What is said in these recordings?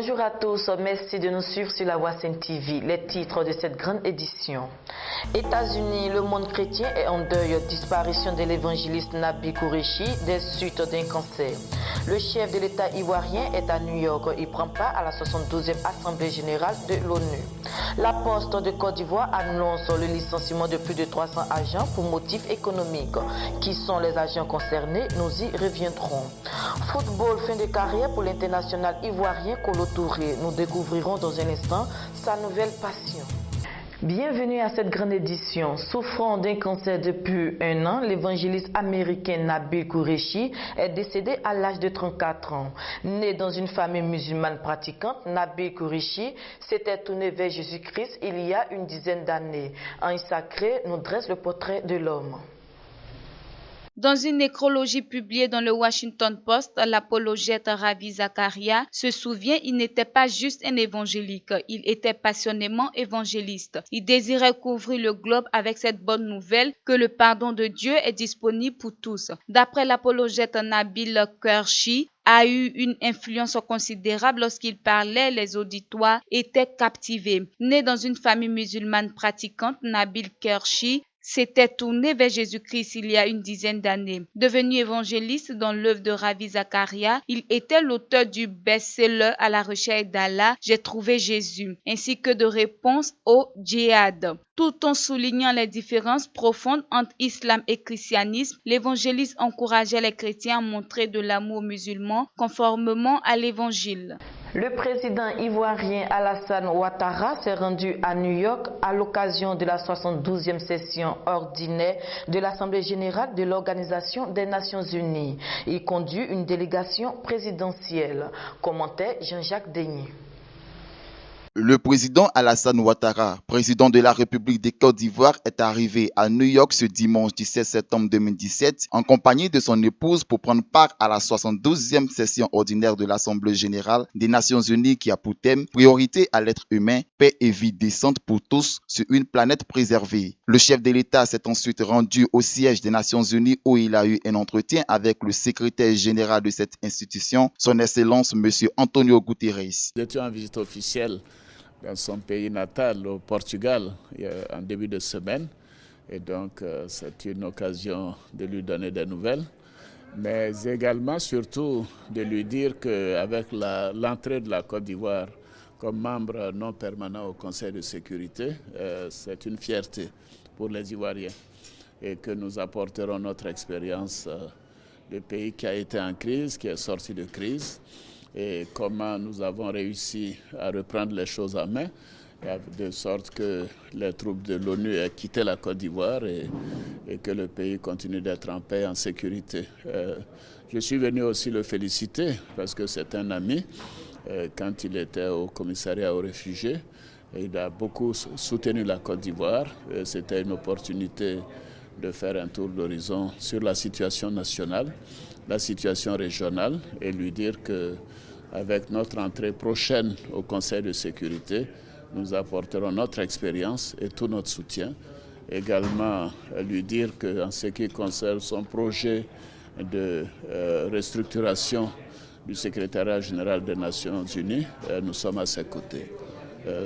Bonjour à tous, merci de nous suivre sur la Voix Sainte TV. Les titres de cette grande édition. États-Unis, le monde chrétien est en deuil, disparition de l'évangéliste Nabil Qureshi des suites d'un cancer. Le chef de l'État ivoirien est à New York, il prend part à la 72e Assemblée générale de l'ONU. La Poste de Côte d'Ivoire annonce le licenciement de plus de 300 agents pour motifs économiques. Qui sont les agents concernés? Nous y reviendrons. Football, fin de carrière pour l'international ivoirien Kolo Touré. Nous découvrirons dans un instant sa nouvelle passion. Bienvenue à cette grande édition. Souffrant d'un cancer depuis un an, l'évangéliste américain Nabil Qureshi est décédé à l'âge de 34 ans. Né dans une famille musulmane pratiquante, Nabil Qureshi s'était tourné vers Jésus-Christ il y a une dizaine d'années. Un sacré nous dresse le portrait de l'homme. Dans une nécrologie publiée dans le Washington Post, l'apologète Ravi Zakaria se souvient, il n'était pas juste un évangélique, il était passionnément évangéliste. Il désirait couvrir le globe avec cette bonne nouvelle que le pardon de Dieu est disponible pour tous. D'après l'apologète Nabil Qureshi, a eu une influence considérable lorsqu'il parlait, les auditoires étaient captivés. Né dans une famille musulmane pratiquante, Nabil Qureshi s'était tourné vers Jésus-Christ il y a une dizaine d'années. Devenu évangéliste dans l'œuvre de Ravi Zakaria, il était l'auteur du best-seller À la recherche d'Allah, J'ai trouvé Jésus, ainsi que de réponses au djihad. Tout en soulignant les différences profondes entre islam et christianisme, l'évangéliste encourageait les chrétiens à montrer de l'amour musulman conformément à l'évangile. Le président ivoirien Alassane Ouattara s'est rendu à New York à l'occasion de la 72e session ordinaire de l'Assemblée générale de l'Organisation des Nations Unies. Il conduit une délégation présidentielle. Commentait Jean-Jacques Denis. Le président Alassane Ouattara, président de la République de Côte d'Ivoire, est arrivé à New York ce dimanche 17 septembre 2017 en compagnie de son épouse pour prendre part à la 72e session ordinaire de l'Assemblée générale des Nations Unies qui a pour thème « Priorité à l'être humain, paix et vie décente pour tous sur une planète préservée ». Le chef de l'État s'est ensuite rendu au siège des Nations Unies où il a eu un entretien avec le secrétaire général de cette institution, son Excellence M. Antonio Guterres. J'étais en visite officielle dans son pays natal, au Portugal, en début de semaine. Et donc, c'est une occasion de lui donner des nouvelles, mais également, surtout, de lui dire qu'avec l'entrée de la Côte d'Ivoire comme membre non permanent au Conseil de sécurité, c'est une fierté pour les Ivoiriens et que nous apporterons notre expérience du pays qui a été en crise, qui est sorti de crise, et comment nous avons réussi à reprendre les choses en main, de sorte que les troupes de l'ONU aient quitté la Côte d'Ivoire et que le pays continue d'être en paix et en sécurité. Je suis venu aussi le féliciter parce que c'est un ami. Quand il était au commissariat aux réfugiés, il a beaucoup soutenu la Côte d'Ivoire. C'était une opportunité de faire un tour d'horizon sur la situation nationale, la situation régionale, et lui dire qu'avec notre entrée prochaine au Conseil de sécurité, nous apporterons notre expérience et tout notre soutien. Également, lui dire qu'en ce qui concerne son projet de restructuration du secrétariat général des Nations Unies, nous sommes à ses côtés.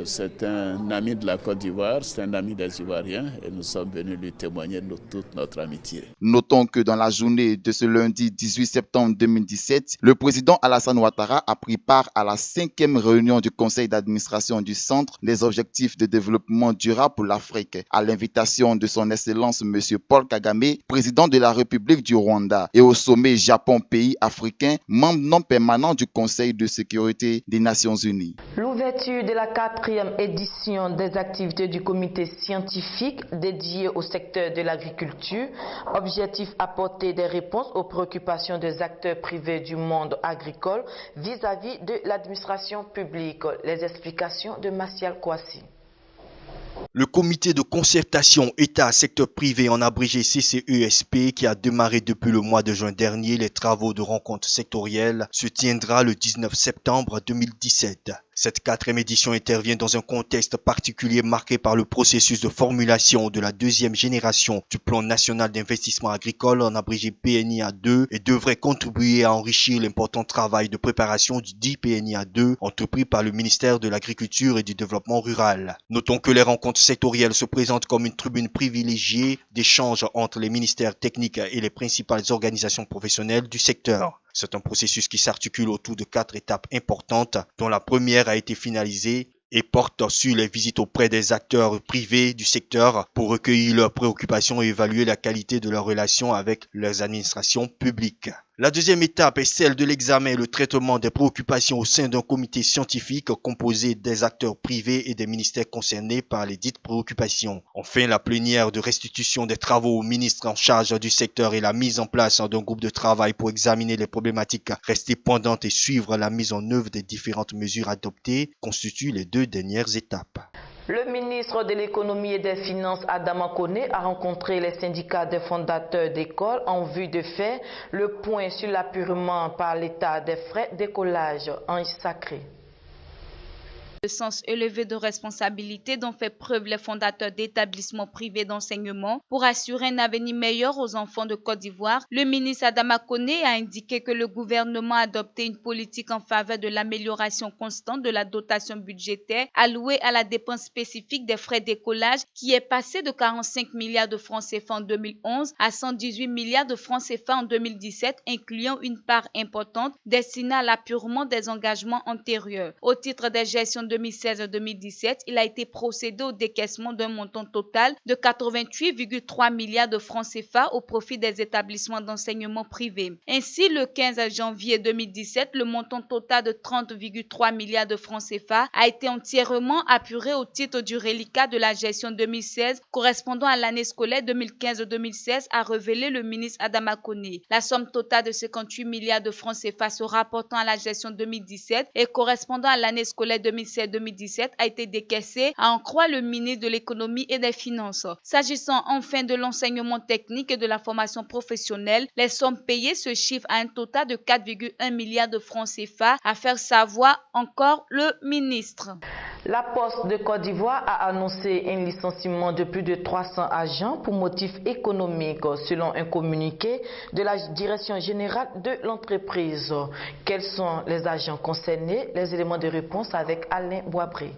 C'est un ami de la Côte d'Ivoire, c'est un ami des Ivoiriens et nous sommes venus lui témoigner de toute notre amitié. Notons que dans la journée de ce lundi 18 septembre 2017, le président Alassane Ouattara a pris part à la 5e réunion du conseil d'administration du Centre des objectifs de développement durable pour l'Afrique, à l'invitation de son Excellence M. Paul Kagame, président de la République du Rwanda, et au sommet Japon-pays africain, membre non permanent du Conseil de sécurité des Nations Unies. L'ouverture de la 4e édition des activités du comité scientifique dédié au secteur de l'agriculture. Objectif: apporter des réponses aux préoccupations des acteurs privés du monde agricole vis-à-vis de l'administration publique. Les explications de Martial Kouassi. Le comité de concertation État-secteur privé, en abrégé CCESP, qui a démarré depuis le mois de juin dernier les travaux de rencontre sectorielle, se tiendra le 19 septembre 2017. Cette 4e édition intervient dans un contexte particulier marqué par le processus de formulation de la 2e génération du plan national d'investissement agricole, en abrégé PNIA 2, et devrait contribuer à enrichir l'important travail de préparation du dit PNIA 2 entrepris par le ministère de l'Agriculture et du Développement rural. Notons que les rencontres sectorielles se présentent comme une tribune privilégiée d'échanges entre les ministères techniques et les principales organisations professionnelles du secteur. C'est un processus qui s'articule autour de 4 étapes importantes, dont la première a été finalisée et porte sur les visites auprès des acteurs privés du secteur pour recueillir leurs préoccupations et évaluer la qualité de leurs relations avec leurs administrations publiques. La deuxième étape est celle de l'examen et le traitement des préoccupations au sein d'un comité scientifique composé des acteurs privés et des ministères concernés par les dites préoccupations. Enfin, la plénière de restitution des travaux au ministre en charge du secteur et la mise en place d'un groupe de travail pour examiner les problématiques restées pendantes et suivre la mise en œuvre des différentes mesures adoptées constituent les 2 dernières étapes. Le ministre de l'Économie et des Finances, Adama Kone, a rencontré les syndicats des fondateurs d'écoles en vue de faire le point sur l'appurement par l'État des frais d'écolage en sacré. Le sens élevé de responsabilité dont fait preuve les fondateurs d'établissements privés d'enseignement pour assurer un avenir meilleur aux enfants de Côte d'Ivoire, le ministre Adama Kone a indiqué que le gouvernement a adopté une politique en faveur de l'amélioration constante de la dotation budgétaire allouée à la dépense spécifique des frais d'écolage qui est passée de 45 milliards de francs CFA en 2011 à 118 milliards de francs CFA en 2017, incluant une part importante destinée à l'appurement des engagements antérieurs. Au titre des gestions 2016-2017, il a été procédé au décaissement d'un montant total de 88,3 milliards de francs CFA au profit des établissements d'enseignement privés. Ainsi, le 15 janvier 2017, le montant total de 30,3 milliards de francs CFA a été entièrement apuré au titre du reliquat de la gestion 2016 correspondant à l'année scolaire 2015-2016, a révélé le ministre Adama Kone. La somme totale de 58 milliards de francs CFA se rapportant à la gestion 2017 et correspondant à l'année scolaire 2016-2017 a été décaissé, à en croire le ministre de l'Économie et des Finances. S'agissant enfin de l'enseignement technique et de la formation professionnelle, les sommes payées se chiffrent à un total de 4,1 milliards de francs CFA, à faire savoir encore le ministre. La Poste de Côte d'Ivoire a annoncé un licenciement de plus de 300 agents pour motifs économiques, selon un communiqué de la Direction générale de l'entreprise. Quels sont les agents concernés? Les éléments de réponse avec Alain Boisbré.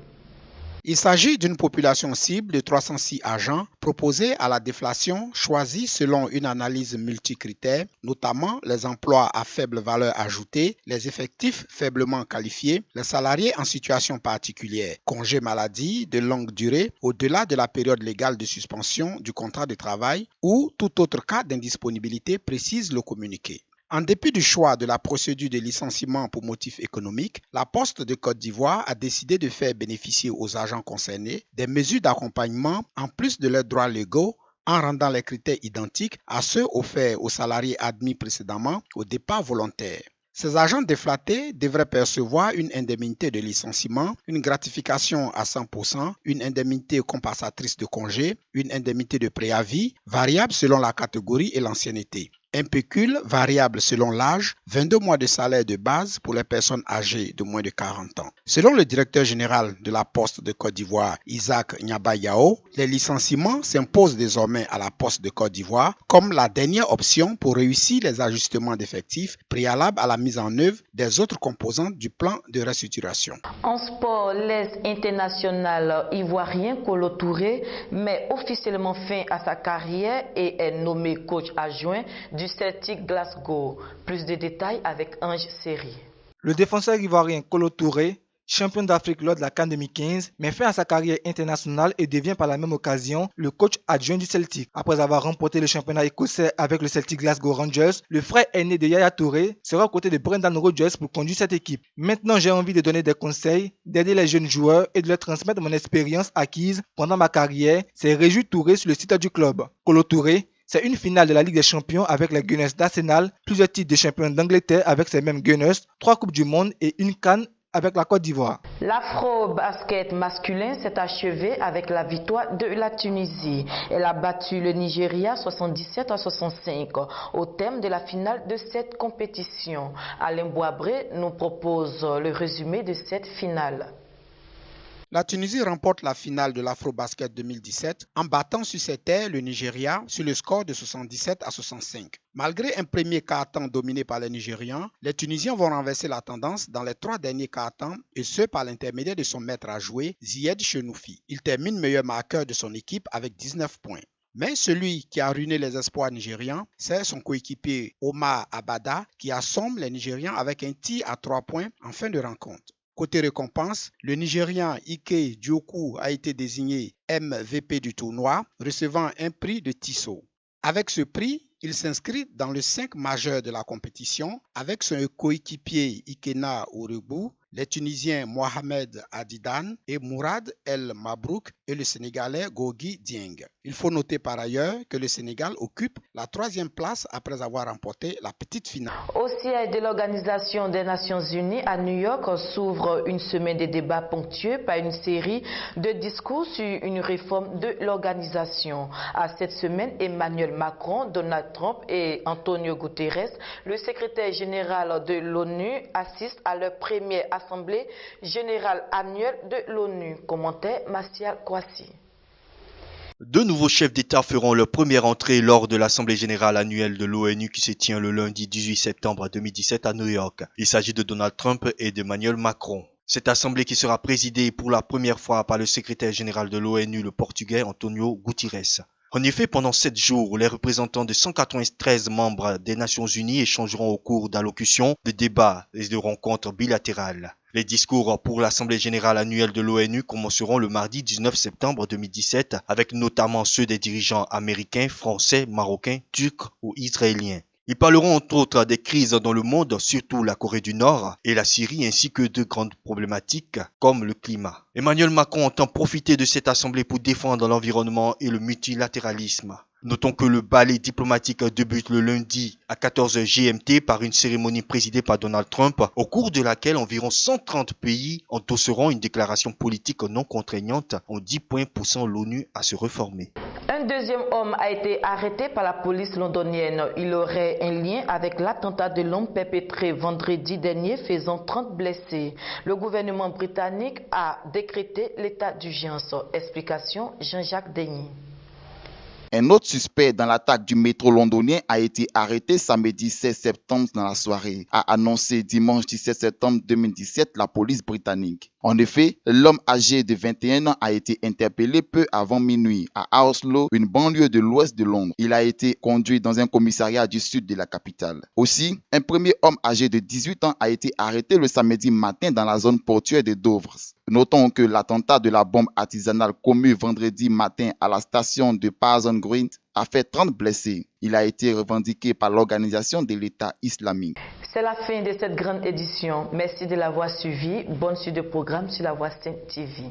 Il s'agit d'une population cible de 306 agents proposés à la déflation choisis selon une analyse multicritère, notamment les emplois à faible valeur ajoutée, les effectifs faiblement qualifiés, les salariés en situation particulière, congés maladie de longue durée au-delà de la période légale de suspension du contrat de travail ou tout autre cas d'indisponibilité, précise le communiqué. En dépit du choix de la procédure de licenciement pour motif économique, la Poste de Côte d'Ivoire a décidé de faire bénéficier aux agents concernés des mesures d'accompagnement en plus de leurs droits légaux en rendant les critères identiques à ceux offerts aux salariés admis précédemment au départ volontaire. Ces agents déflatés devraient percevoir une indemnité de licenciement, une gratification à 100%, une indemnité compensatrice de congé, une indemnité de préavis, variable selon la catégorie et l'ancienneté. Un pécule variable selon l'âge, 22 mois de salaire de base pour les personnes âgées de moins de 40 ans. Selon le directeur général de la Poste de Côte d'Ivoire, Isaac Nyabayao, les licenciements s'imposent désormais à la Poste de Côte d'Ivoire comme la dernière option pour réussir les ajustements d'effectifs préalables à la mise en œuvre des autres composantes du plan de restructuration. En sport, l'aise international ivoirien Kolo Touré met officiellement fin à sa carrière et est nommé coach adjoint du Celtic Glasgow. Plus de détails avec Ange Seri. Le défenseur ivoirien Kolo Touré, champion d'Afrique lors de la CAN 2015, met fin à sa carrière internationale et devient par la même occasion le coach adjoint du Celtic. Après avoir remporté le championnat écossais avec le Celtic Glasgow Rangers, le frère aîné de Yaya Touré sera aux côtés de Brendan Rodgers pour conduire cette équipe. Maintenant, j'ai envie de donner des conseils, d'aider les jeunes joueurs et de leur transmettre mon expérience acquise pendant ma carrière, s'est réjoui Touré sur le site du club. Kolo Touré, c'est une finale de la Ligue des Champions avec les Gunners d'Arsenal, plusieurs titres de champion d'Angleterre avec ces mêmes Gunners, 3 Coupes du Monde et une CAN avec la Côte d'Ivoire. L'afro-basket masculin s'est achevé avec la victoire de la Tunisie. Elle a battu le Nigeria 77-65 au thème de la finale de cette compétition. Alain Boisbré nous propose le résumé de cette finale. La Tunisie remporte la finale de l'Afro-Basket 2017 en battant sur ses terres le Nigeria sur le score de 77-65. Malgré un premier quart-temps dominé par les Nigérians, les Tunisiens vont renverser la tendance dans les 3 derniers quart-temps et ce par l'intermédiaire de son maître à jouer, Zied Chenoufi. Il termine meilleur marqueur de son équipe avec 19 points. Mais celui qui a ruiné les espoirs nigérians, c'est son coéquipier Omar Abada qui assomme les Nigérians avec un tir à 3 points en fin de rencontre. Côté récompense, le Nigérian Ike Diokou a été désigné MVP du tournoi, recevant un prix de Tissot. Avec ce prix, il s'inscrit dans le 5 majeur de la compétition avec son coéquipier Ikena Ourebou, les Tunisiens Mohamed Adidan et Mourad El Mabrouk et le Sénégalais Gorgui Dieng. Il faut noter par ailleurs que le Sénégal occupe la 3e place après avoir remporté la petite finale. Au siège de l'Organisation des Nations Unies à New York s'ouvre une semaine de débats ponctués par une série de discours sur une réforme de l'organisation. À cette semaine, Emmanuel Macron, Donald Trump et Antonio Guterres, le secrétaire général de l'ONU, assistent à leur première Assemblée générale annuelle de l'ONU. Commentaire Martial Kouassi. Deux nouveaux chefs d'État feront leur première entrée lors de l'Assemblée générale annuelle de l'ONU qui se tient le lundi 18 septembre 2017 à New York. Il s'agit de Donald Trump et d'Emmanuel Macron. Cette assemblée qui sera présidée pour la première fois par le secrétaire général de l'ONU, le Portugais Antonio Guterres. En effet, pendant 7 jours, les représentants de 193 membres des Nations Unies échangeront au cours d'allocutions, de débats et de rencontres bilatérales. Les discours pour l'Assemblée générale annuelle de l'ONU commenceront le mardi 19 septembre 2017 avec notamment ceux des dirigeants américains, français, marocains, turcs ou israéliens. Ils parleront entre autres des crises dans le monde, surtout la Corée du Nord et la Syrie, ainsi que de grandes problématiques comme le climat. Emmanuel Macron entend profiter de cette assemblée pour défendre l'environnement et le multilatéralisme. Notons que le ballet diplomatique débute le lundi à 14h GMT par une cérémonie présidée par Donald Trump, au cours de laquelle environ 130 pays endosseront une déclaration politique non contraignante en 10 points poussant l'ONU à se réformer. Un deuxième homme a été arrêté par la police londonienne. Il aurait un lien avec l'attentat de l'homme perpétré vendredi dernier faisant 30 blessés. Le gouvernement britannique a décrété l'état d'urgence. Explication Jean-Jacques Denis. Un autre suspect dans l'attaque du métro londonien a été arrêté samedi 16 septembre dans la soirée, a annoncé dimanche 17 septembre 2017 la police britannique. En effet, l'homme âgé de 21 ans a été interpellé peu avant minuit à Hounslow, une banlieue de l'ouest de Londres. Il a été conduit dans un commissariat du sud de la capitale. Aussi, un premier homme âgé de 18 ans a été arrêté le samedi matin dans la zone portuaire de Dover. Notons que l'attentat de la bombe artisanale commis vendredi matin à la station de Parsons Green a fait 30 blessés. Il a été revendiqué par l'organisation de l'État islamique. C'est la fin de cette grande édition. Merci de l'avoir suivi. Bonne suite de programme sur La Voix Sainte TV.